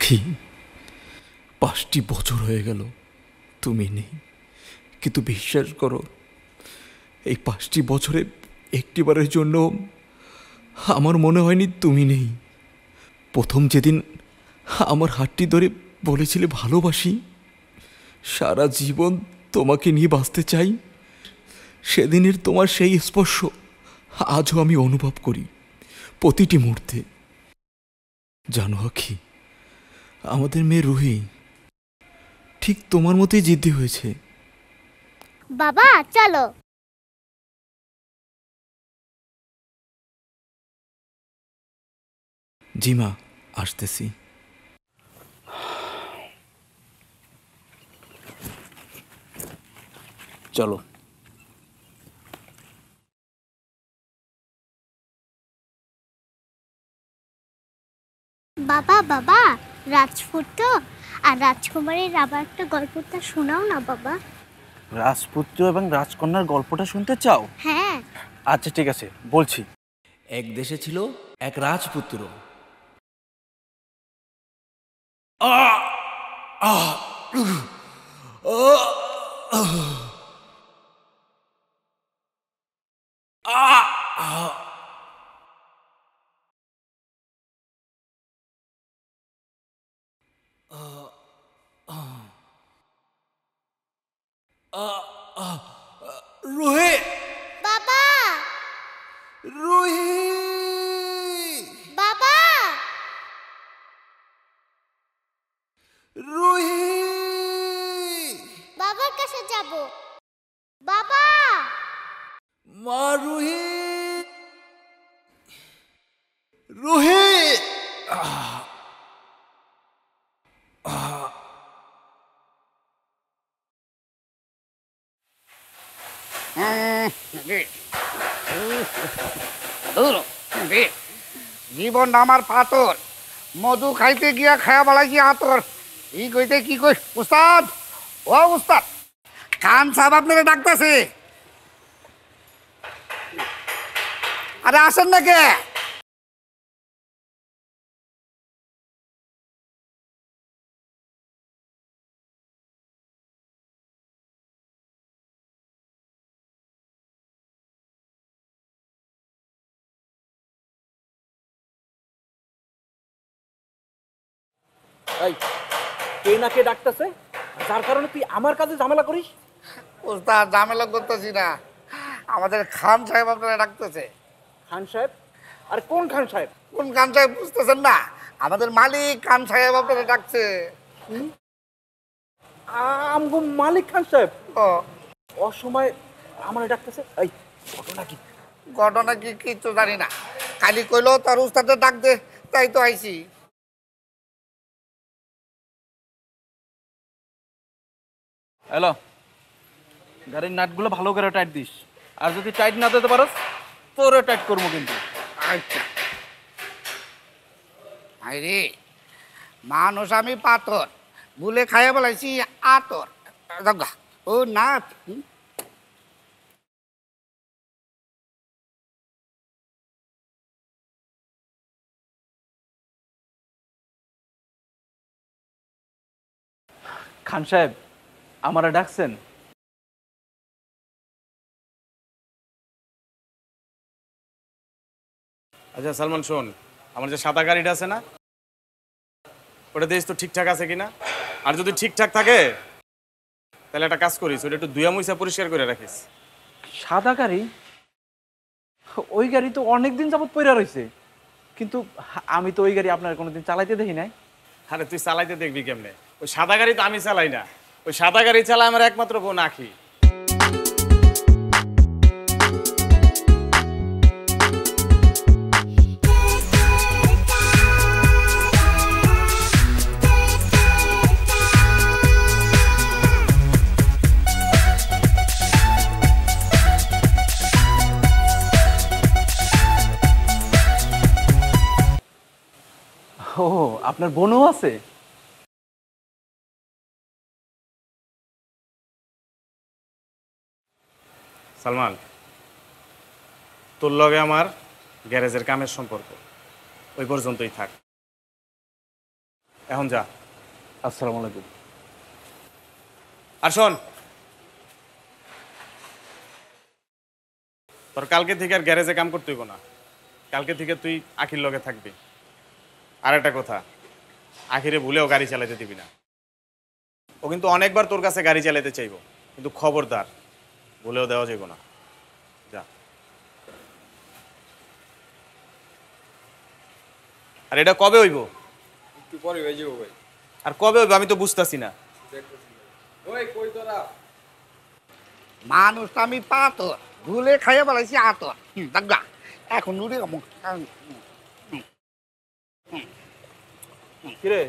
আখি, 5টি বছর হয়ে গেল তুমি নেই, কিন্তু বিশ্বাস করো এই 5টি বছরে একটিবারের জন্য আমার মনে হয়নি তুমি নেই। প্রথম যেদিন আমার হাতটি ধরে বলেছিলে ভালোবাসি, সারা জীবন তোমাকে নিয়ে বাঁচতে চাই, সেদিনের তোমার সেই স্পর্শ আজও আমি অনুভব করি প্রতিটি মুহূর্তে। জানো আখি, আমাদের মেয়ে রুহি ঠিক তোমার মতোই জিদ্দি হয়েছে। বাবা চলো। জি মা, আসতেছি। চলো। বাবা বাবা, রাজপুত্র আর রাজকুমারীর আবার একটা গল্পটা শোনাও না বাবা। রাজপুত্র এবং রাজকন্যার গল্পটা শুনতে চাও? হ্যাঁ। আচ্ছা ঠিক আছে, বলছি। এক দেশে ছিল এক রাজপুত্র। রুহি, বাবা রুহি, বাবা রুহি। বাবার কাছে যাব। বাবা মা, রুহি, রুহি। জীবন আমার পাথর, মধু খাইতে গিয়া খায়া বালাইছি আতর। ই কইতে কি কই উস্তাদ, ও উস্তাদ, খান সাহেব আপনারা ডাকতেছে। আরে আসেন না কে? এই কে না কে ডাকতেছে, যার কারণে তুই আমার কাছে ঝামেলা করিস? উস্তাদ ঝামেলা করতেছি না, আমাদের খান সাহেব আপনারা ডাকতেছে। খান সাহেব? আর কোন খান সাহেব? কোন খান সাহেব বুঝতেছেন না? আমাদের মালিক খান সাহেব আপনারা ডাকছে। আমগো মালিক খান সাহেব ও অসময় আমার ডাকতেছে? এই ঘটনা কি? ঘটনা কি কিচ্ছু জানি না, খালি কইলো তার উস্তাদের ডাক দে, তাই তো আইছি। হ্যালো, গাড়ির নাটগুলো ভালো করে টাইট দিস, আর যদি টাইট না দিতে পারস তোরে টাইট করবো কিন্তু। আচ্ছা। আরে মানুষ আমি পাথর, ভুলে খাইয়া বলাইছি আতর। জগা ও না। খান সাহেব আমারা ডাকছেন? আচ্ছা সালমান শোন, আমার যে সাদা গাড়িটা আছে না, ওটা দেখিস তো ঠিকঠাক আছে কিনা। আর যদি ঠিকঠাক থাকে তাহলে একটা কাজ করিস, ওটা একটু ধুয়া মুইসা পরিষ্কার করে রাখিস। সাদা গাড়ি? ওই গাড়ি তো অনেকদিন যাবত পইরা রয়েছে, কিন্তু আমি তো ওই গাড়ি আপনার কোনোদিন চালাইতে দেখি নাই। আরে তুই চালাইতে দেখবি কেমনে? ওই সাদা গাড়ি তো আমি চালাই না, ওই সাদা গাড়ি চালায় আমার একমাত্র বোন আখি। ও, আপনার বোনও আছে? সালমান, তোর লগে আমার গ্যারেজের কামের সম্পর্ক ওই পর্যন্তই থাক। এখন যা। আসসালামু আলাইকুম। আর শোন, তোর কালকে থেকে আর গ্যারেজে কাম করতে হইব না। কালকে থেকে তুই আখির লগে থাকবি। আর একটা কথা, আখিরে ভুলেও গাড়ি চালাতে দিবি না। ও কিন্তু অনেকবার তোর কাছে গাড়ি চালাতে চাইবো, কিন্তু খবরদার ভুলেও দেওয়া যাইব না। যা। আর এটা কবে হইব? একটু পরে হয়ে যাবো ভাই। আর কবে হইব আমি তো বুঝতাছি না। ওই কই তোরা? মানুষটা আমি পাতর ভুলে খাইয়া বেলাইছি আতর দাগা এখন নুরে কিরে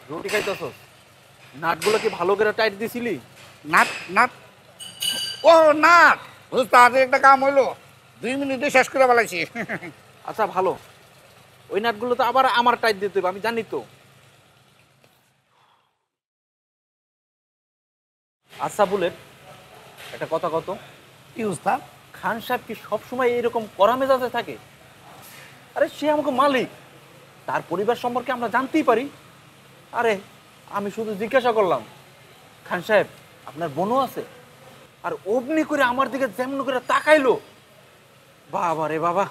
রুটি খাইতেছস? নাটগুলো কি ভালো করে টাইট দিছিলি? নাট নাট ও নাট উস্তাদ একটা কাম হইলো 2 মিনিটে শেষ করে বেলাইছি আচ্ছা ভালো, ওই নাটগুলো তো আবার আমার টাইট দিতে হবে, আমি জানি তো। আচ্ছা বুলেট, একটা কথা কত, কি উস্তাদ? খান সাহেব কি সবসময় এরকম কড়া মেজাজে থাকে? আরে সে আমাকে মালিক, তার পরিবার সম্পর্কে আমরা জানতেই পারি। আরে আমি শুধু জিজ্ঞাসা করলাম, খান সাহেব আপনার বোনও আছে? আর অমনি করে আমার দিকে যেমন করে তাকাইলো, বাবা রে বাবা।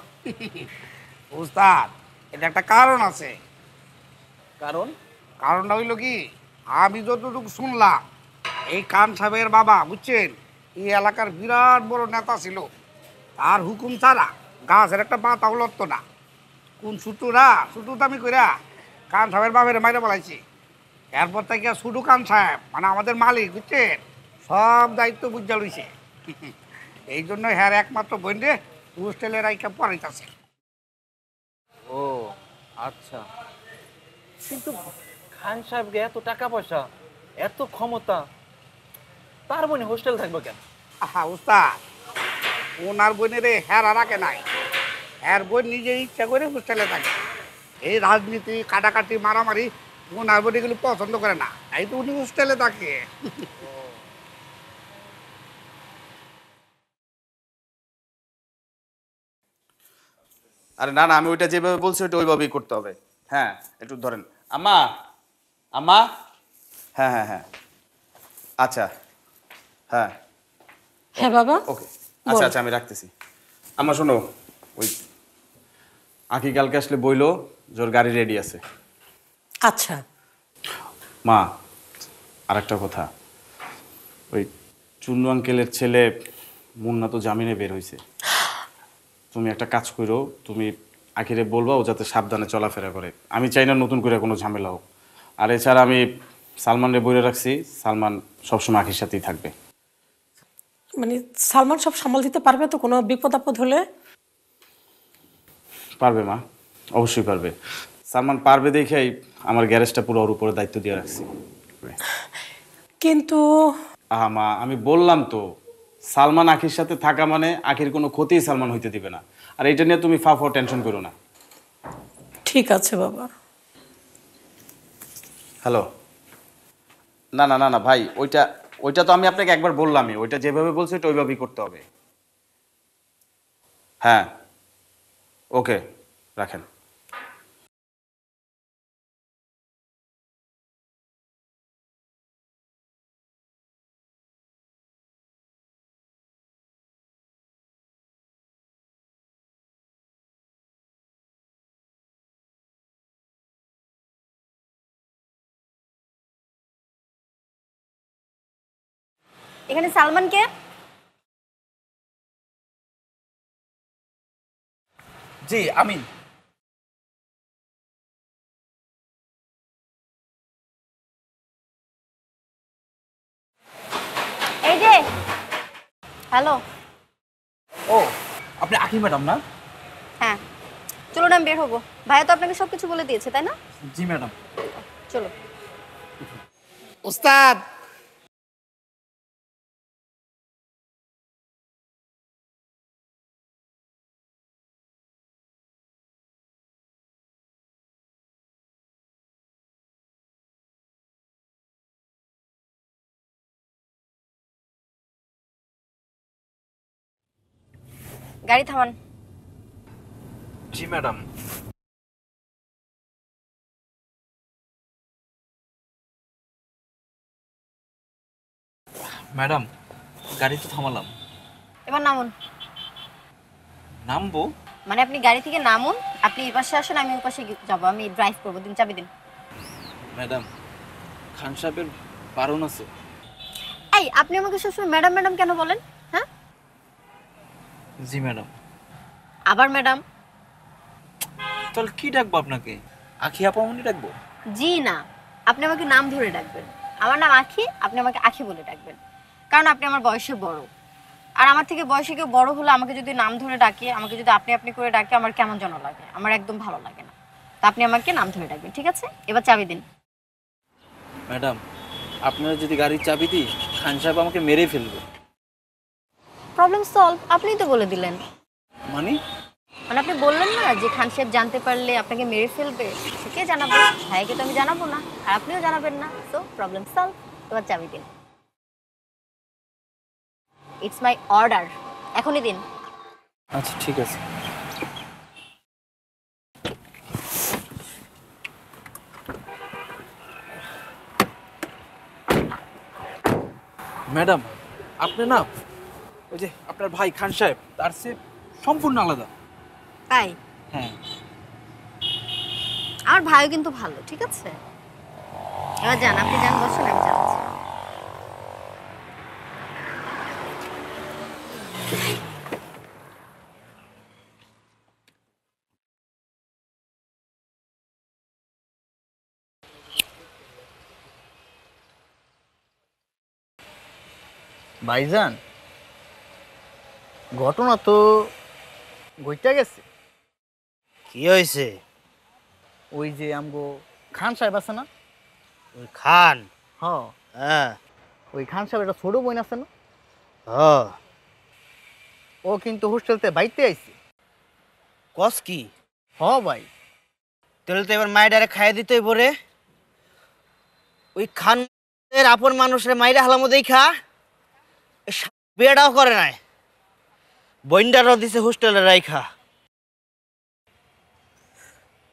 উস্তাদ এটা একটা কারণ আছে। কারণ? কারণটা হইলো কি, আমি যতটুকু শুনলাম এই খান সাহেবের বাবা বুঝছেন এই এলাকার বিরাট বড় নেতা ছিল। তার হুকুম ছাড়া গাছের একটা পাতাও লড়তো না। কোন ছুটুরা ছুটু দামি কইরা খান সাহেবের বাবের মাইরে বলাইছি। এরপর থেকে ছুটু খান সাহেব মানে আমাদের মালিক বুঝছেন সব দায়িত্ব বুঝা লইছে। এই জন্য হ্যার একমাত্র বইন্ডে হোস্টেলে রাইখা পড়াইতেছে। ও আচ্ছা, কিন্তু খান সাহেবকে এত টাকা পয়সা, এত ক্ষমতা, তার মনে হোস্টেল থাকবে কেন? আহা উস্তাদ, ওনার বোনেরে হেরা রাখে নাই, এর বোন নিজে ইচ্ছা করে হোস্টেলে থাকে। এই রাজনীতি কাটাকাটি মারামারি ওনার বোন এগুলো পছন্দ করে না, এই তো উনি হোস্টেলে থাকে। আরে না না, আমি ওইটা যেভাবে বলছি ওইটা ওইভাবেই করতে হবে। হ্যাঁ একটু ধরেন। আম্মা, আম্মা, হ্যাঁ হ্যাঁ হ্যাঁ, আচ্ছা, হ্যাঁ হ্যাঁ বাবা। ওকে, আচ্ছা আচ্ছা আমি রাখতেছি। আম্মা শোনো, ওই আঁকি কালকে আসলে বইলো যে ওর গাড়ি রেডি আছে। আচ্ছা মা, আর একটা কথা, ওই চুন্নু আঙ্কেলের ছেলে মুন্না তো জামিনে বের হয়েছে। তুমি একটা কাজ করো, তুমি আখিরে বলবা ও যাতে সাবধানে চলাফেরা করে। আমি চাই না নতুন করে কোনো ঝামেলা হোক। আর এছাড়া আমি সালমানরে বইরে রাখছি, সালমান সবসময় আখির সাথেই থাকবে। মানে সালমান সব সামাল দিতে পারবে তো কোনো বিপদ আপদ হলে? পারবে মা, অবশ্যই পারবে। সালমান পারবে দেখেই আমার গ্যারেজটা পুরো ওর উপরে দায়িত্ব দিয়ে রাখছি। কিন্তু আহা মা, আমি বললাম তো সালমান আখির সাথে থাকা মানে আখির কোনো ক্ষতিই সালমান হইতে দিবে না। আর এইটা নিয়ে তুমি ফাফা টেনশন করো না। ঠিক আছে বাবা। হ্যালো, না না না না ভাই, ওইটা ওইটা তো আমি আপনাকে একবার বললামই, ওইটা যেভাবে বলছি ওইটা ওইভাবেই করতে হবে। হ্যাঁ ওকে, রাখেন। এখানে সালমান কে? জি আমি। এই যে হ্যালো। ও আপনি আখি ম্যাডাম না? হ্যাঁ চলুন আমি বের হবো, ভাইয়া তো আপনাকে সবকিছু বলে দিয়েছে তাই না? জি ম্যাডাম। চলো। উস্তাদ গাড়ি থামান। জি ম্যাডাম। ম্যাডাম গাড়ি তো থামালাম, এবার নামুন। নামবো? মানে আপনি গাড়ি থেকে নামুন, আপনি এই পাশে আসেন, আমি ওই পাশে যাবো, আমি ড্রাইভ করবো। দিন চাবি দিন। ম্যাডাম খান সাহেবের বারণ আছে। এই আপনি আমাকে সবসময় ম্যাডাম ম্যাডাম কেন বলেন? হ্যাঁ, জি ম্যাডাম। আবার ম্যাডাম? তাহলে কি ডাকবো আপনাকে? আখি আপামনি ডাকবো? জি না, আপনি আমাকে নাম ধরে ডাকবেন। আমার নাম আখি, আপনি আমাকে আখি বলে ডাকবেন, কারণ আপনি আমার বয়সে বড়। আর আমার থেকে বয়সে কেউ বড় হলে আমাকে যদি নাম ধরে ডাকে, আমাকে যদি আপনি আপনি করে ডাকে, আমার কেমন যেন লাগে, আমার একদম ভালো লাগে না। তা আপনি আমাকে নাম ধরে ডাকবেন, ঠিক আছে? এবার চাবি দিন। ম্যাডাম আপনারা যদি গাড়ির চাবি দিই, খান সাহেব আমাকে মেরে ফেলবে। প্রবলেম সলভ, আপনিই তো বলে দিলেন। মানে? মানে আপনি বললেন না যে খান সাহেব জানতে পারলে আপনাকে মেরে ফেলবে, সেকে জানাবো। ভাইকে তো আমি জানাবো না, আর আপনিও জানাবেন না, সো প্রবলেম সলভ। এবার চাবি দিন। ইটস মাই অর্ডার, এখনই দিন। আচ্ছা ঠিক আছে। ম্যাডাম আপনি না ওই যে আপনার ভাই খান সাহেব তার চেয়ে সম্পূর্ণ আলাদা। তাই? হ্যাঁ। আমার ভাইও কিন্তু ভালো, ঠিক আছে? এবার যান, আপনি যান, বসুন, আমি যাচ্ছি। ভাইজান, ঘটনা তো ঘইটা গেছে। কি হয়েছে? ওই যে আমগো খান সাহেব আছে না? ওই খান? হ্যাঁ, ওই খান সাহেব একটা ছোট বোন আছে না? ও কিন্তু হোস্টেলতে বাইতে আইছে। কস কি? ভাই। তাহলে তো এবার মাইডারে খাইয়ে দিতেই পরে। ওই খান আপন মানুষের মাইরা হালামো দেখা বিয়েটাও করে নাই, বইন্ডারও দিছে হোস্টেলে রাইখা।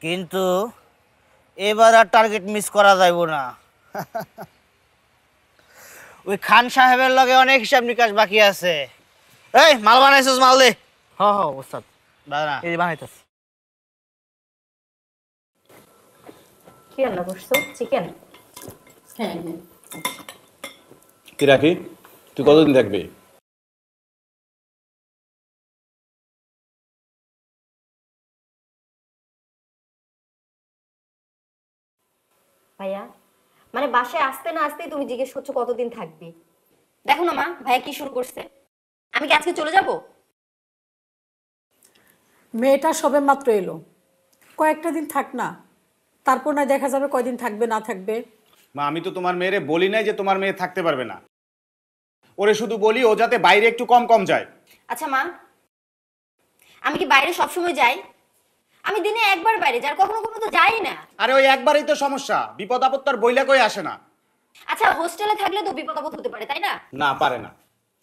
কিন্তু এবার আর টার্গেট মিস করা যাইব না। ওই খান সাহেবের লগে অনেক হিসাব নিকাশ বাকি আছে। এই মাল বানাইছিস, মাল দে। ওস্তাদ দাঁড়া, এই বানাইতাছি। কি রান্না করছো? চিকেন? হ্যাঁ। কি রাখি, তুই কতদিন থাকবি? ভাইয়া, মানে বাসায় আসতে না আসতেই তুমি জিজ্ঞেস করছো কতদিন থাকবি? দেখো না মা, ভাইয়া কি শুরু করছে। আমি কি আজকে চলে যাব? মেয়েটা সবে মাত্র এলো, কয়েকটা দিন থাক না, তারপর না দেখা যাবে কয়দিন থাকবে না থাকবে। মা আমি তো তোমার মেয়েরে বলি নাই যে তোমার মেয়ে থাকতে পারবে না, ওরে শুধু বলি ও যাতে বাইরে একটু কম কম যায়। আচ্ছা মা, আমি কি বাইরে সবসময় যাই? আমি দিনে একবার বাইরে যাই, কখনো কখনো তো যাই না। আরে ওই একবারই তো সমস্যা, বিপদ আপদ তো আর বইলা কই আসে না। আচ্ছা হোস্টেলে থাকলে তো বিপদ আপদ হতে পারে, তাই না? না পারে না,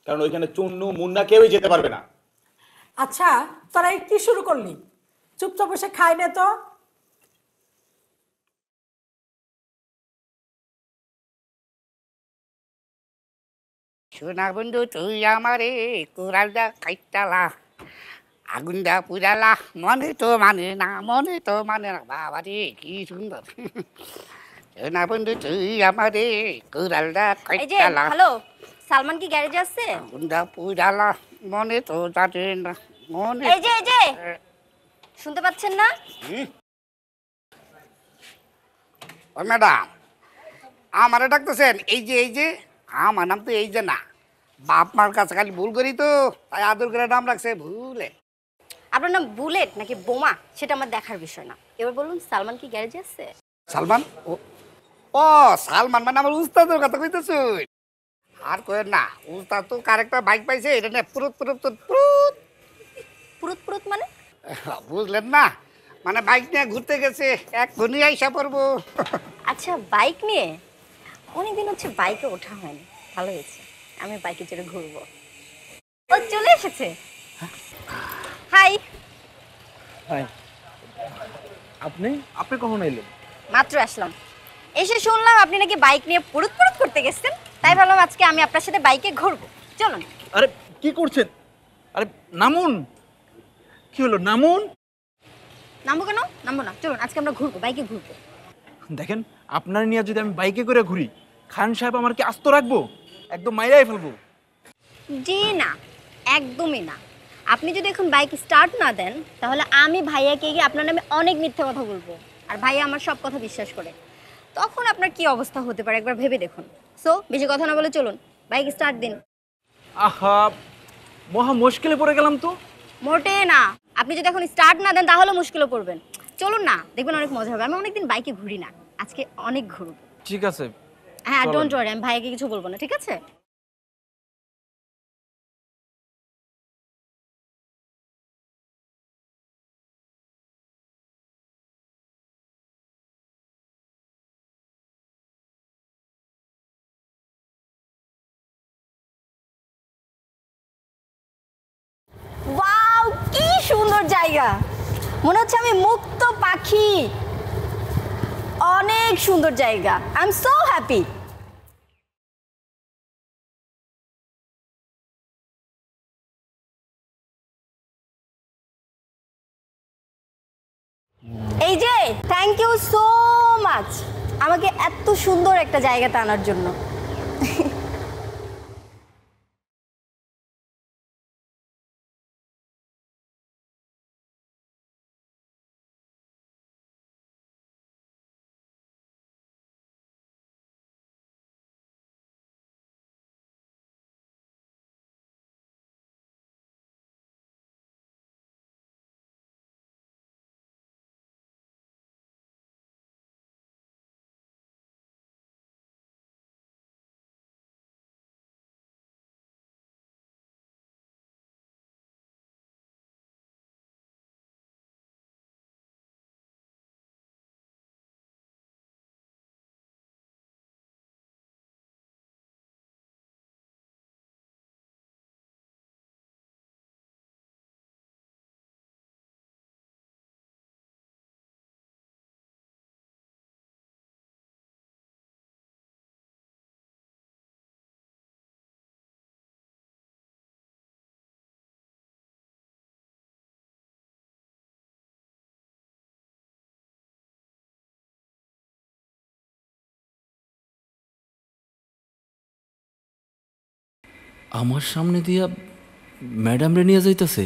কারণ ওইখানে চুন্নু মুন্না কেউই যেতে পারবে না। আচ্ছা তোরা এই কি শুরু করলি? চুপচাপ বসে খাই নে তো। সোনা বন্ধু তুই আমারে কুড়ালটা কাইটালা, আগুনটা পুরালা, মনে তো মানে না, মনে তো মানে না। বাবা রে কি সুন্দর। সোনা বন্ধু তুই আমারে কুড়ালটা এই যে কাইটালা, হ্যালো, সালমান কি গ্যারেজে আছে? আগুনটা পুরালা, মনে তো জানে না, মনে। এই যে শুনতে পাচ্ছেন না? ও ম্যাডাম, আমারে ডাকতেছেন? এই যে আমার নাম তো এই যে না, বাপ মার কাছে খালি ভুল করি তো, তাই আদর করে নাম রাখছে ভুলে। আপনার নাম বুলেট নাকি বোমা সেটা আমার দেখার বিষয় না। এবার বলুন সালমান কি গ্যারেজে আছে? সালমান? ও সালমান মানে আমার উস্তাদের কথা কইতেছ? আর কই না, উস্তাদ তো কারেক্টা বাইক পাইছে, এটা না পুরুত পুরুত পুরুত পুরুত পুরুত মানে? বুঝলেন না, মানে বাইক নিয়ে ঘুরতে গেছে, এক্ষুনি আইসা পড়বো। আচ্ছা বাইক নিয়ে? অনেকদিন হচ্ছে বাইকে ওঠা হয়নি, ভালো হয়েছে, আমি বাইকে চড়ে ঘুরবো। ও চলে এসেছে। হাই। হাই। আপনি কখন এলেন? মাত্র আসলাম, এসে শুনলাম আপনি নাকি বাইক নিয়ে পুরুত পুরুত করতে গেছেন। তাই ভাবলাম আজকে আমি আপনার সাথে বাইকে ঘুরবো, চলুন। আরে কি করছেন? আরে নামুন। কি হলো, নামুন। নামবো কেন? নামবো না, চলুন আজকে আমরা ঘুরবো, বাইকে ঘুরবো। দেখেন, আপনার নিয়ে যদি আমি বাইকে করে ঘুরি, খান সাহেব আমার কি আস্ত রাখবো? একদম মাইরাই ফেলবো। জি না, একদমই না। আপনি যদি এখন বাইক স্টার্ট না দেন তাহলে আমি ভাইয়াকে গিয়ে আপনার নামে অনেক মিথ্যা কথা বলবো, আর ভাইয়া আমার সব কথা বিশ্বাস করে। তখন আপনার কি অবস্থা হতে পারে একবার ভেবে দেখুন। সো বেশি কথা না বলে চলুন, বাইক স্টার্ট দিন। আহা, মহা মুশকিলে পড়ে গেলাম তো। মোটে না, আপনি যদি এখন স্টার্ট না দেন তাহলে মুশকিলে পড়বেন। চলুন না, দেখবেন অনেক মজা হবে। আমি অনেকদিন বাইকে ঘুরি না, আজকে অনেক ঘুরবো। ঠিক আছে। হ্যাঁ, চলেন। ডোন্ট ওয়ারি, আমি ভাইয়াকে কিছু বলবো না, ঠিক আছে? ওয়াও, কি সুন্দর জায়গা, মনে হচ্ছে আমি মুক্ত পাখি। অনেক সুন্দর জায়গা, আই এম সো হ্যাপি। এই যে, থ্যাংক ইউ সো মাচ আমাকে এত সুন্দর একটা জায়গাতে আনার জন্য। আমার সামনে দিয়া ম্যাডাম রে নিয়ে যাইতেছে।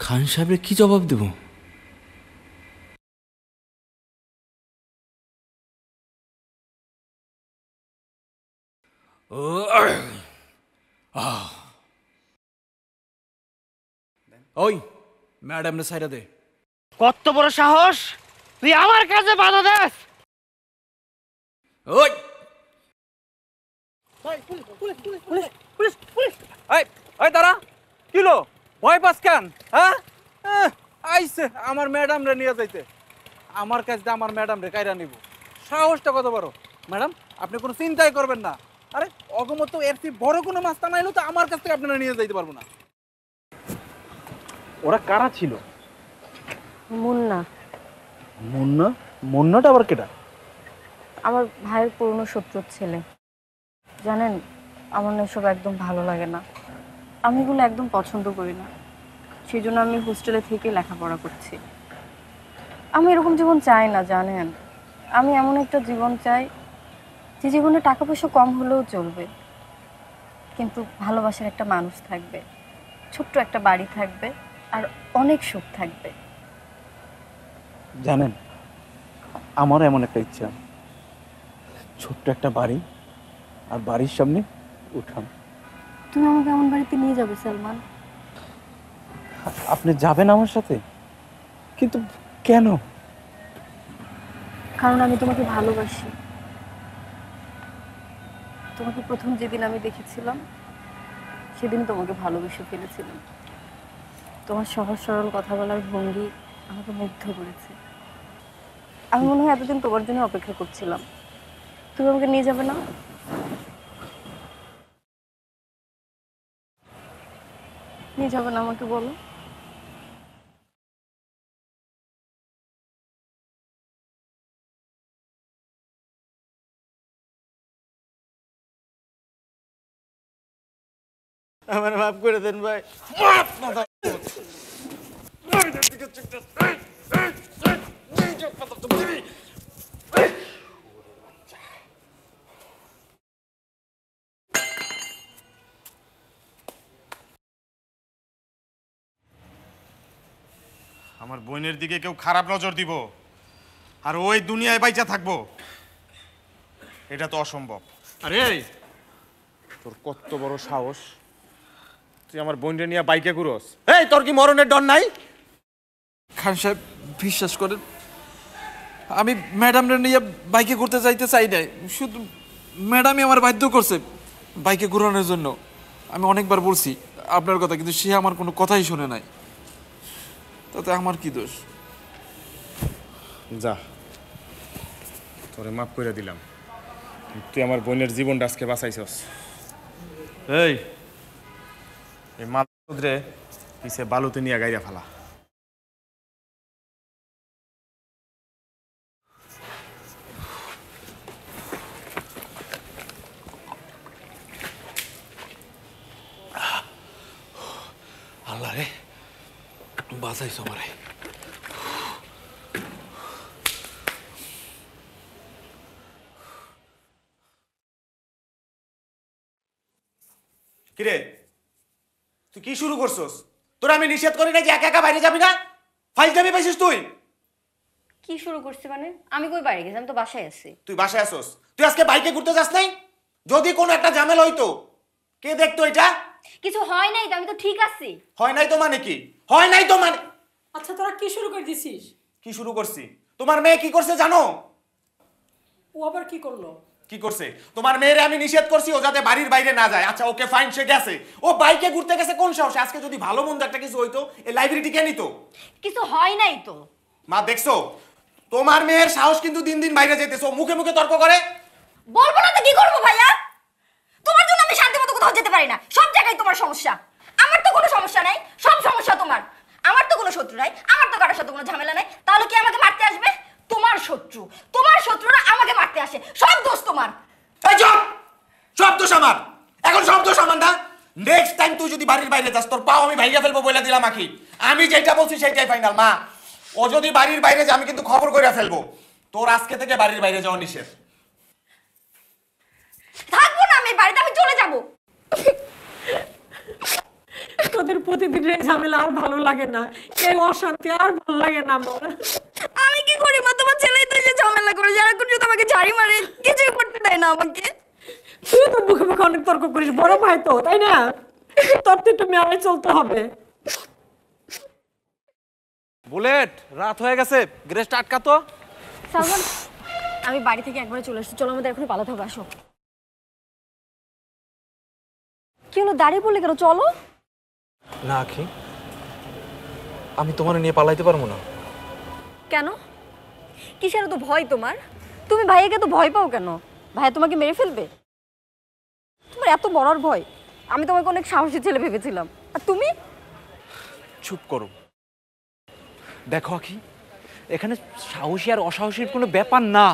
খান সাহেবরে কি জবাব দেব? ওই ম্যাডাম রে সাইরা দে। কত বড় সাহস, তুই আমার কাছে বাধা দেস? ওই এই দাঁড়া, কিলো ভয় পাস কেন? হ্যাঁ, আইছে আমার ম্যাডাম রে নিয়ে যাইতে। আমার কাছে আমার ম্যাডাম রে কাইরা নিব। সাহসটা কত বড়! ম্যাডাম, আপনি কোনো চিন্তাই করবেন না। আরে অগমত এর চেয়ে বড় কোনো মাস্তা নাইলো তো আমার কাছ থেকে আপনারা নিয়ে যাইতে পারবো না। ওরা কারা ছিল? মুন্না, মুন্না? মুন্নাটা আবার কেটা? আমার ভাইয়ের পুরনো শত্রুর ছেলে। জানেন, আমার না এসব একদম ভালো লাগে না, আমি এগুলো একদম পছন্দ করি না। সেই জন্য আমি হোস্টেলে থেকে লেখাপড়া করছি। আমি এরকম জীবন চাই না, জানেন। আমি এমন একটা জীবন চাই যে জীবনে টাকা পয়সা কম হলেও চলবে, কিন্তু ভালোবাসার একটা মানুষ থাকবে, ছোট্ট একটা বাড়ি থাকবে, আর অনেক সুখ থাকবে। জানেন, আমারও এমন একটা ইচ্ছা, ছোট্ট একটা বাড়ি আর বাড়ির সামনে উঠান। তুমি আমাকে এমন বাড়িতে নিয়ে যাবে সালমান? আপনি যাবেন আমার সাথে? কিন্তু কেন? কারণ আমি তোমাকে ভালোবাসি। তোমাকে প্রথম যেদিন আমি দেখেছিলাম সেদিন তোমাকে ভালোবেসে ফেলেছিলাম। তোমার সহজ সরল কথা বলার ভঙ্গি আমাকে মুগ্ধ করেছে। আমি মনে হয় এতদিন তোমার জন্য অপেক্ষা করছিলাম। তুমি আমাকে নিয়ে যাবে না? নিয়ে যাবে না আমাকে, বলো? আমার মাফ করে দেন ভাই। আমার বোনের দিকে কেউ খারাপ নজর দিব আর ওই দুনিয়ায় বাইচা থাকবো, এটা তো অসম্ভব। আরে তোর কত বড় সাহস, তুই আমার বোনরে নিয়ে বাইকে ঘুরোস? এই তোর কি মরণের ডর নাই? খান সাহেব বিশ্বাস করেন, আমি ম্যাডামরে নিয়ে বাইকে ঘুরতে যাইতে চাই নাই, শুধু ম্যাডামই আমার বাধ্য করছে বাইকে ঘোরানোর জন্য। আমি অনেকবার বলছি আপনার কথা, কিন্তু সে আমার কোনো কথাই শোনে নাই। তাতে আমার কি দোষ? যা, তোরে মাফ করে দিলাম, তুই আমার বোনের জীবনটা আজকে বাঁচাইছস। এই মাত্রে পিছে বালুতে নিয়ে গাইরা ফেলা। আল্লাহ রে, বাঁচাইছো আমারে। কিরে তুই কি শুরু করছস? তোরা আমি নিষেধ করি না যে একা একা বাইরে যাবি না? ফাইল যাবি পাইছিস তুই? কি শুরু করছি মানে? আমি কই বাইরে গেছি? আমি তো বাসায় আছি। তুই বাসায় আসছস, তুই আজকে বাইকে ঘুরতে যাস নাই? যদি কোনো একটা ঝামেলা হইতো কে দেখতো এটা? কিছু হয় নাই তো, আমি তো ঠিক আছি। হয় নাই তো মানে কি? হয় নাই তো মানে? আচ্ছা তোরা কি শুরু করে দিছিস? কি শুরু করছি? তোমার মেয়ে কি করছে জানো? ও আবার কি করলো? কি করছে? তোমার মেয়েরে আমি নিষেধ করছি ও যাতে বাড়ির বাইরে না যায়। আচ্ছা ওকে ফাইন, সে গেছে, ও বাইকে ঘুরতে গেছে কোন সাহসে? আজকে যদি ভালো মন্দ একটা কিছু হইতো এই লাইব্রেরিটি কে নিত? কিছু হয় নাই তো। মা দেখছো তোমার মেয়ের সাহস কিন্তু দিন দিন বাইরে যেতেছে, ও মুখে মুখে তর্ক করে। বলবো না তো কি করবো ভাইয়া? তোমার জন্য আমি শান্তি মতো কোথাও যেতে পারি না, সব জায়গায় তোমার সমস্যা। আমার তো কোনো সমস্যা নাই, সব সমস্যা তোমার। আমার তো কোনো শত্রু নাই, আমার তো কারোর সাথে কোনো ঝামেলা নাই, তাহলে কি আমাকে মারতে আসবে? তোমার শত্রু, তোমার শত্রুরা আমাকে মারতে আসে, সব দোষ তোমার। এই চুপ! সব দোষ আমার, এখন সব দোষ আমার না? নেক্সট টাইম তুই যদি বাড়ির বাইরে যাস তোর পাও আমি ভাইয়া ফেলবো বলে দিলাম। আখি আমি যেটা বলছি সেটাই ফাইনাল। মা ও যদি বাড়ির বাইরে যায় আমি কিন্তু খবর করে ফেলবো। তোর আজকে থেকে বাড়ির বাইরে যাওয়া নিষেধ। থাকবো না আমি বাড়িতে, আমি চলে যাব। তোদের প্রতিদিন এই ঝামেলা আর ভালো লাগে না, এই অশান্তি আর ভালো লাগে না আমার। আমি কি করি মা? তোমার ছেলেই তো এসে ঝামেলা করে, যারা করছে তোমাকে ঝাড়ি মারে, কিছুই করতে দেয় না আমাকে। তুই তো মুখে মুখে অনেক তর্ক করিস, বড় ভাই তো, তাই না? তোর তো একটু মেয়ালে চলতে হবে। বুলেট, রাত হয়ে গেছে, গ্যারেজটা আটকা তো। সালমান, আমি বাড়ি থেকে একবারে চলে আসছি, চলো আমাদের এখনই পালাতে হবে, আসো। কি হলো, দাঁড়িয়ে পড়লে কেন? চলো। না আখি, আমি তোমার নিয়ে পালাইতে পারবো না। কেন? কিসের তো ভয় তোমার? তুমি ভাইয়াকে তো ভয় পাও কেন? ভাইয়া তোমাকে মেরে ফেলবে? তোমার এত বড় ভয়? আমি তোমাকে অনেক সাহসী ছেলে ভেবেছিলাম, আর তুমি? চুপ করো। দেখো আখি, এখানে সাহসী আর অসাহসীর কোনো ব্যাপার না।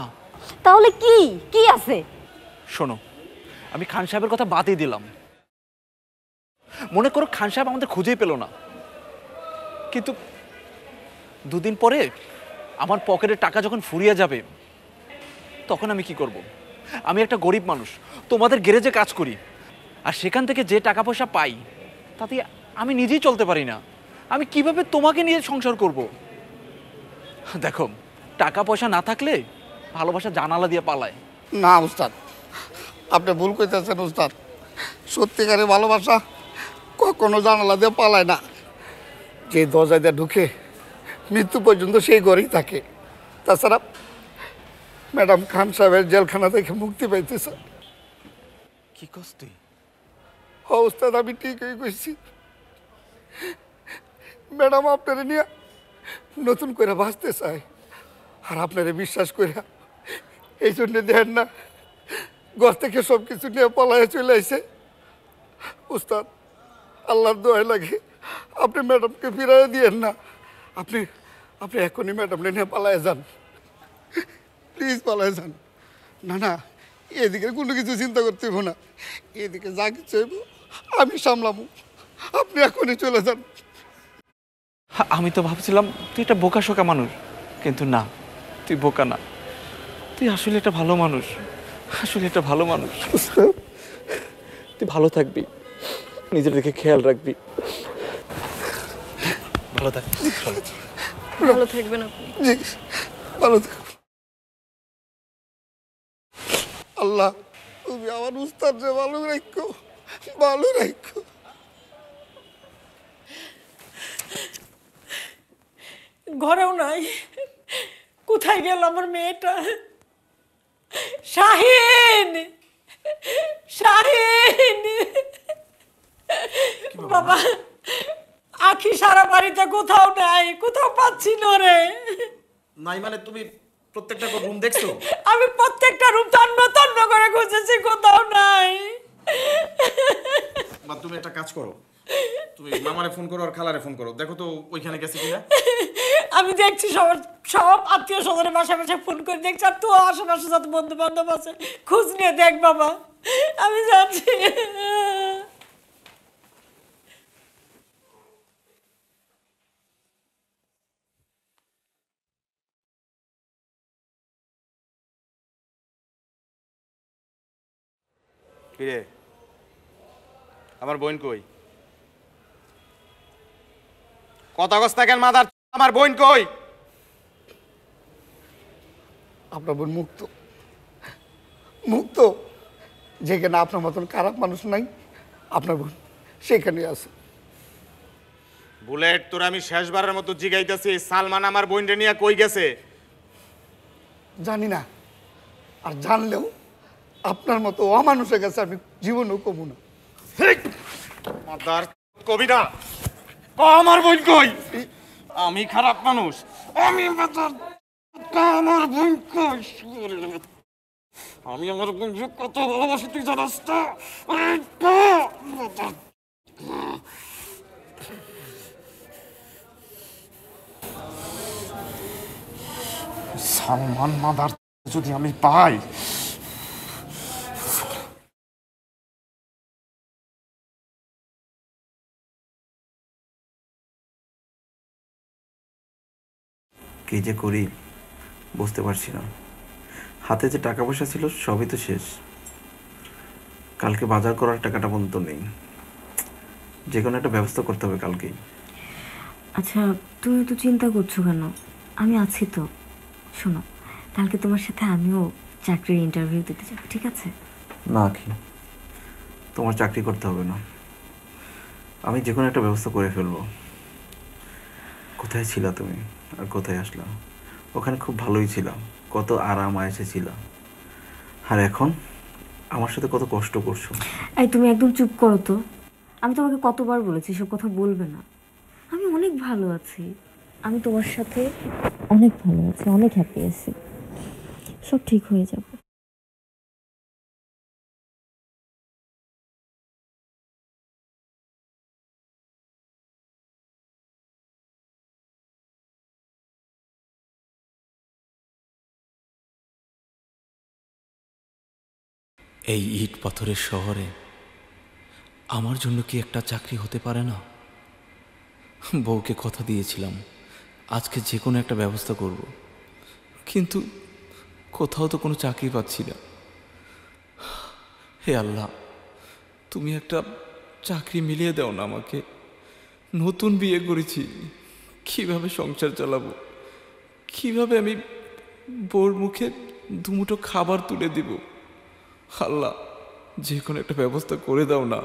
তাহলে কি কি আছে? শোনো, আমি খান সাহেবের কথা বাদই দিলাম। মনে করো খান সাহেব আমাদের খুঁজেই পেল না, কিন্তু দুদিন পরে আমার পকেটের টাকা যখন ফুরিয়ে যাবে তখন আমি কি করব? আমি একটা গরিব মানুষ, তোমাদের গ্যারেজে কাজ করি, আর সেখান থেকে যে টাকা পয়সা পাই তাতে আমি নিজেই চলতে পারি না। আমি কিভাবে তোমাকে নিয়ে সংসার করব? দেখো, টাকা পয়সা না থাকলে ভালোবাসা জানালা দিয়ে পালায়। না উস্তাদ, আপনি ভুল কইতেছেন উস্তাদ। সত্যিকারের ভালোবাসা কখনো জানালা দিয়ে পালায় না। যে দরজা দিয়ে ঢুকে মৃত্যু পর্যন্ত সেই ঘরেই থাকে। তাছাড়া ম্যাডাম খান সাহেবের জেলখানা থেকে মুক্তি পাইতেছে। কি কস তুই? উস্তাদ আমি ঠিকই কইছি। ম্যাডাম আপনারে নিয়ে নতুন করে বাঁচতে চায়, আর আপনারে বিশ্বাস করে এই জন্যে দেন না ঘর থেকে সব কিছু নিয়ে পালায় চলে আসে। উস্তাদ আল্লাহর দোয়াই লাগে, আপনি ম্যাডামকে ফিরাইয়া দিয়েন না। আপনি আপনি এখনই ম্যাডামকে নিয়ে পালায় যান, প্লিজ পালায় যান। না না, এদিকে কোনো কিছু চিন্তা করতে হইব না, এদিকে যা কিছু হইব আমি সামলামু, আপনি এখনই চলে যান। আমি তো ভাবছিলাম তুই একটা বোকাশোকা মানুষ, কিন্তু না, তুই বোকা না, তুই আসলে একটা ভালো মানুষ, আসলে একটা ভালো মানুষ। তুই ভালো থাকবি, নিজের দিকে খেয়াল রাখবি, ভালো থাক। ভালো থাকবেন আপনি। জি, ভালো থাক। আল্লাহ, তুমি আমার উস্তাদ যে ভালো রাখো, ভালো রাখো। ঘরেও নাই, কোথায় গেল আমার মেয়েটা? শাহিন, শাহিন বাবা, আখি সারা বাড়িতে কোথাও নাই, কোথাও পাচ্ছি না রে। নাই মানে তুমি প্রত্যেকটা রুম দেখছো? আমি প্রত্যেকটা রুম তন্ন তন্ন করে খুঁজেছি, কোথাও নাই। বা তুমি একটা কাজ করো, তুমি মামারে ফোন করো আর খালারে ফোন করো, দেখো তো ওইখানে গেছে কিনা। আমি দেখছি সব আত্মীয় স্বজনের বাসায় বাসায় ফোন করে দেখছি, আর তো আশেপাশে যত বন্ধু বান্ধব আছে খোঁজ নিয়ে দেখ বাবা, আমি যাচ্ছি। কিরে, আমার বোন কই? কথা কস কেন মাদার? আমার বোন কই? আপনার বোন মুক্ত, মুক্ত, যেখানে আপনার মতন খারাপ মানুষ নাই, আপনার বোন সেখানে আছে। বুলেট, তোর আমি শেষবারের মতো জিগাইতেছি, সালমান আমার বোনরে নিয়ে কই গেছে? জানি না, আর জানলেও আপনার মতো অমানুষের কাছে আমি জীবনও কমু না। মাদার কবি না, আমার বোন কই? আমি খারাপ মানুষ, আমি আমার বোন কই? আমি আমার বোনকে কত ভালোবাসি তুই জানাস তো? সালমান মাদার যদি আমি পাই, কি যে করি বুঝতে পারছি না। হাতে যে টাকা পয়সা ছিল সবই তো শেষ, কালকে বাজার করার টাকাটা পর্যন্ত নেই। যে কোনো একটা ব্যবস্থা করতে হবে কালকেই। আচ্ছা, তুমি তো চিন্তা করছো কেন? আমি আছি তো। শোনো, কালকে তোমার সাথে আমিও চাকরির ইন্টারভিউ দিতে যাব, ঠিক আছে? না কি, তোমার চাকরি করতে হবে না, আমি যে কোনো একটা ব্যবস্থা করে ফেলবো। কোথায় ছিলা তুমি আর কোথায় আসলাম? ওখানে খুব ভালোই ছিলাম, কত আরাম আয়েসে ছিলাম, আর এখন আমার সাথে কত কষ্ট করছো। এই তুমি একদম চুপ করো তো। আমি তোমাকে কতবার বলেছি সব কথা বলবে না। আমি অনেক ভালো আছি, আমি তোমার সাথে অনেক ভালো আছি, অনেক হ্যাপি আছি, সব ঠিক হয়ে যাবে। এই ইট পাথরের শহরে আমার জন্য কি একটা চাকরি হতে পারে না? বউকে কথা দিয়েছিলাম আজকে যে কোনো একটা ব্যবস্থা করব, কিন্তু কোথাও তো কোনো চাকরি পাচ্ছি না। হে আল্লাহ, তুমি একটা চাকরি মিলিয়ে দাও না আমাকে। নতুন বিয়ে করেছি, কিভাবে সংসার চালাবো? কিভাবে আমি বউর মুখে দুমুঠো খাবার তুলে দিব? আল্লাহ, যে কোনো একটা ব্যবস্থা করে দাও না।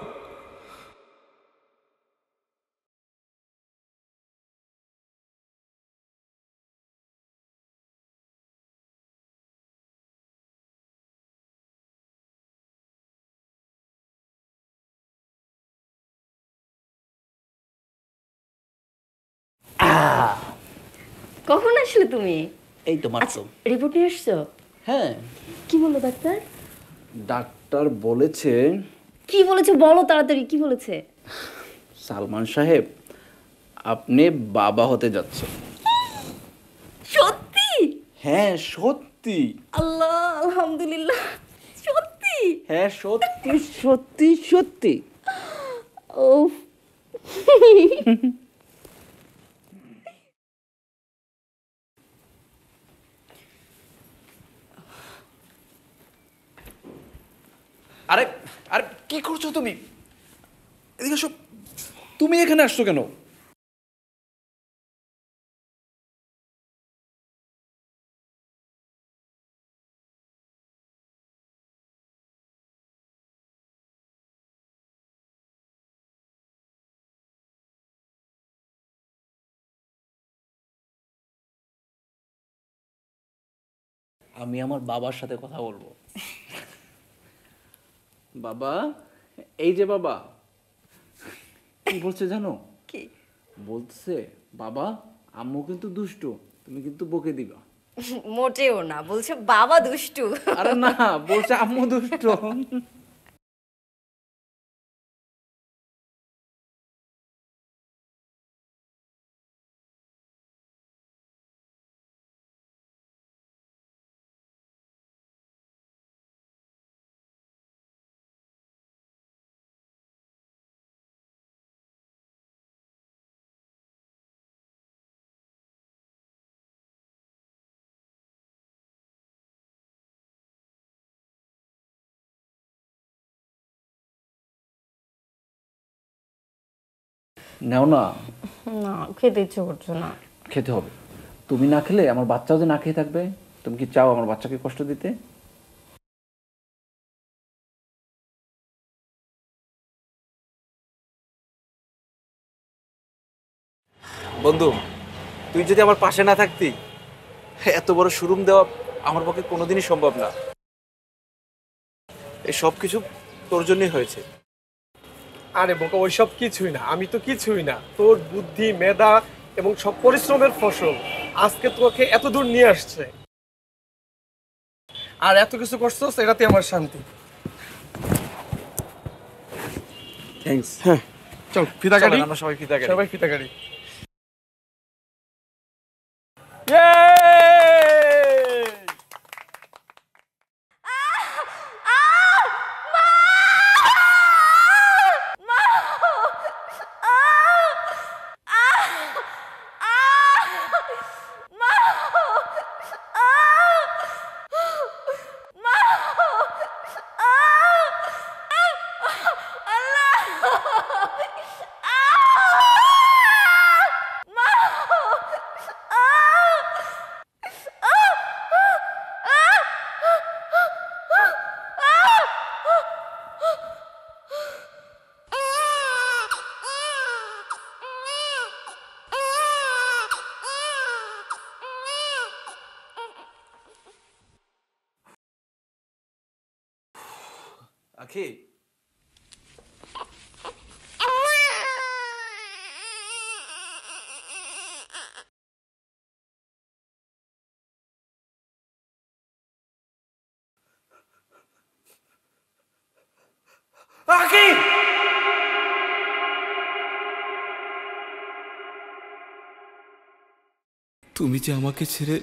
কখন আসলে তুমি? এই তো মাত্র। রিপোর্ট নিয়ে এসছো? হ্যাঁ, কি বললো ডাক্তার? ডাক্তার বলেছে। কি বলেছে বলো তাড়াতাড়ি, কি বলেছে? সালমান সাহেব, আপনি বাবা হতে যাচ্ছেন। সত্যি? হ্যাঁ সত্যি। আল্লাহ, আলহামদুলিল্লাহ, সত্যি? হ্যাঁ সত্যি সত্যি সত্যি। উফ আরে আরে কি করছো তুমি? এদিকে এসো। তুমি এখানে আসছো কেন? আমি আমার বাবার সাথে কথা বলবো। বাবা, এই যে বাবা, কি বলছে জানো? কি বলছে বাবা আম্মু কিন্তু দুষ্টু, তুমি কিন্তু বকে দিবা। মোটেও না, বলছে বাবা দুষ্টু। আরে না, বলছে আম্মু দুষ্টু। নাও না। না, খেতে ইচ্ছে করছে না। খেতে হবে। তুমি না খেলে আমার বাচ্চাও যে না খেয়ে থাকবে। তুমি কি চাও আমার বাচ্চাকে কষ্ট দিতে? বন্ধু, তুই যদি আমার পাশে না থাকতি, এত বড় শোরুম দেওয়া আমার পক্ষে কোনোদিনই সম্ভব না। এই সব কিছু তোর জন্যই হয়েছে। আরে বোকা, ওইসব কিছুই না, আমি তো কিছুই না। তোর বুদ্ধি, মেধা এবং সব পরিশ্রমের ফসল আজকে তোকে এত দূর নিয়ে আসছে। আর এত কিছু করছস, এটাতে আমার শান্তি। থ্যাঙ্কস। হ্যাঁ, চল ফিতা কাটি। আমরা সবাই ফিতা কাটি। সবাই ফিতা কাটি। আখি, আখি, তুমি যে আমাকে ছেড়ে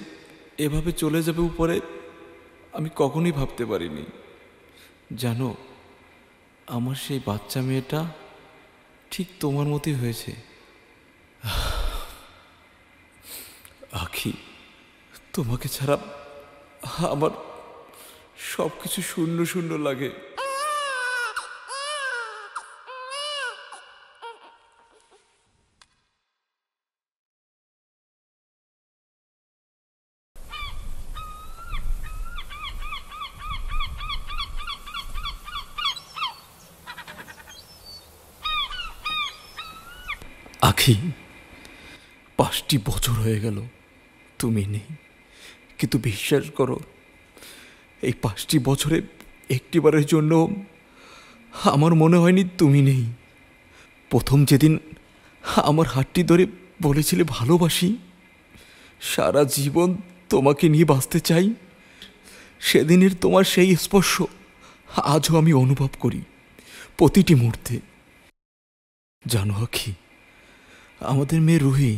এভাবে চলে যাবে উপরে, আমি কখনোই ভাবতে পারিনি। জানো, আমার সেই বাচ্চা মেয়েটা ঠিক তোমার মতোই হয়েছে। আখি, তোমাকে ছাড়া আমার সব কিছু শূন্য শূন্য লাগে। আখি, 5টি বছর হয়ে গেল তুমি নেই, কিন্তু বিশ্বাস করো, এই 5টি বছরে একটিবারের জন্য আমার মনে হয়নি তুমি নেই। প্রথম যেদিন আমার হাতটি ধরে বলেছিলে ভালোবাসি, সারা জীবন তোমাকে নিয়ে বাঁচতে চাই, সেদিনের তোমার সেই স্পর্শ আজও আমি অনুভব করি প্রতিটি মুহূর্তে। জানো আখি, আমাদের মেয়ে রুহি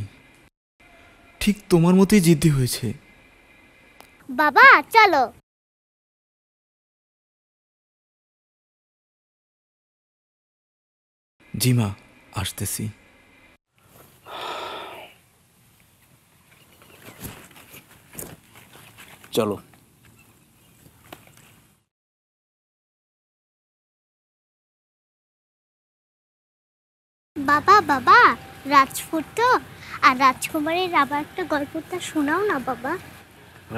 ঠিক তোমার মতোই জিদ্দি হয়েছে। বাবা চলো। জি মা, আসতেছি। চলো। বাবা বাবা, রাজপুত্র আর রাজকুমারীর আবার একটা গল্পটা শোনাও না বাবা।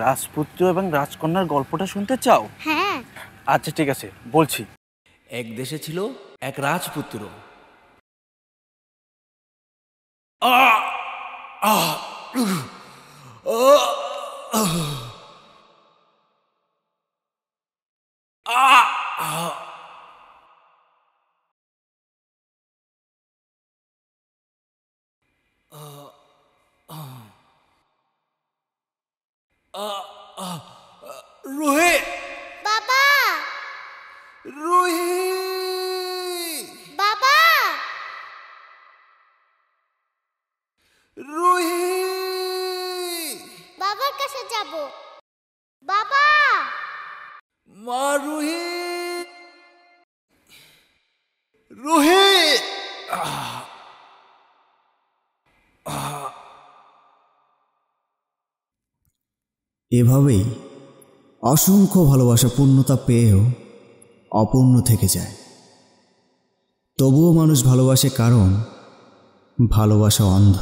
রাজপুত্র এবং রাজকন্যার গল্পটা শুনতে চাও? হ্যাঁ। আচ্ছা ঠিক আছে, বলছি। এক দেশে ছিল এক রাজপুত্র। রুহি, বাবা রুহি, বাবা রুহি, বাবার কাছে যাব। বাবা, মা রুহি, রুহি। এভাবেই অসংখ্য ভালোবাসা পূর্ণতা পেয়েও অপূর্ণ থেকে যায়। তবুও মানুষ ভালোবাসে, কারণ ভালোবাসা অন্ধ।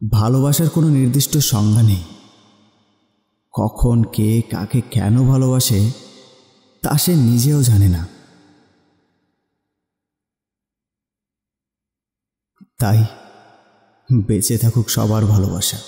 ভালোবাসার কোনো নির্দিষ্ট সংজ্ঞা নেই। কখন কে কাকে কেন ভালোবাসে তা সে নিজেও জানে না। তাই বেঁচে থাকুক সবার ভালোবাসা।